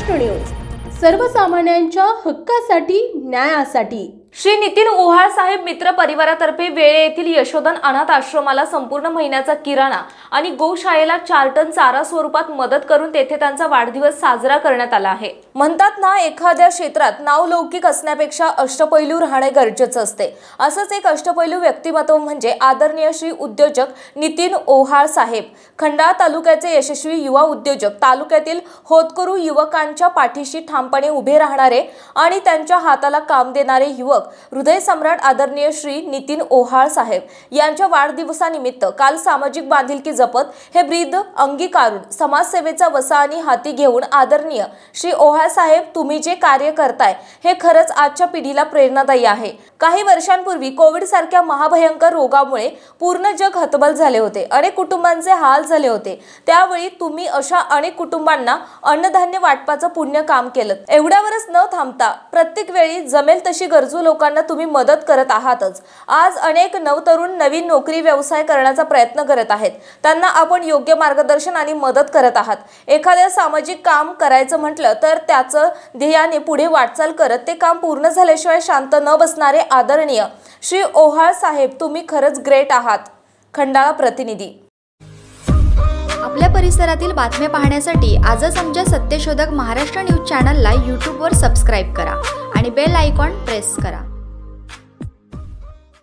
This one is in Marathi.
महाराष्ट्र न्यूज, सर्वसामान्यांच्या हक्कासाठी, न्यायासाठी। श्री नितीन ओहाळ साहेब मित्र परिवारातर्फे वेळे येथील यशोधन अनाथ आश्रमाला संपूर्ण महिन्याचा किराणा आणि गोशाळेला 4 टन चारा स्वरूपात मदत करून तेथे त्यांचा वाढदिवस साजरा करण्यात आला आहे। म्हणतात ना, एखाद्या क्षेत्रात नावलौकिक असण्यापेक्षा अष्टपैलू राहणे गरजेचे असते। असंच एक अष्टपैलू व्यक्तिमत्व म्हणजे आदरणीय श्री उद्योजक नितीन ओहाळ साहेब। खंडाळा तालुक्याचे यशस्वी युवा उद्योजक, तालुक्यातील होतकरू युवकांच्या पाठीशी ठामपणे उभे राहणारे आणि त्यांच्या हाताला काम देणारे युवक हृदय सम्राट आदरणीय श्री नितीन ओहाळ साहेब यांच्या वाढदिवसानिमित्त काल सामाजिक बांधिलकी जपत हे ब्रीद अंगीकारून समाजसेवेचा वसा आणि हाती घेऊन आदरणीय श्री ओहाळ साहेब, तुम्ही जे कार्य करताय हे खरंच आजच्या पिढीला प्रेरणादायी आहे। काही वर्षांपूर्वी कोविड सारख्या महाभयंकर रोगामुळे पूर्ण जग हतबल झाले होते, अनेक कुटुंबांचे हाल झाले होते। त्यावेळी तुम्ही अशा अनेक कुटुंबांना अन्नधान्य वाटपाचं पुण्य काम केलं। एवढ्यावरच न थांबता प्रत्येक वेळी जमेल तशी गरजू लोकांना तुम्ही मदत करत आहातच। आज अनेक नवतरुण नवीन नोकरी व्यवसाय करण्याचा प्रयत्न करत आहेत, त्यांना आपण योग्य मार्गदर्शन आणि मदत करत आहात। एखाद्या सामाजिक काम करायचं म्हटलं तर त्याचं ध्येयाने पुढे वाटचाल करत ते काम पूर्ण झाल्याशिवाय शांत न बसणारे आदरणीय श्री ओहाळ साहेब, तुम्ही खरंच ग्रेट आहात। खंडाळा प्रतिनिधी। आपल्या परिसरातील बातम्या पाहण्यासाठी आजच आमच्या सत्यशोधक महाराष्ट्र न्यूज चॅनलला यूट्यूबवर सबस्क्राईब करा आणि बेल आयकॉन प्रेस करा।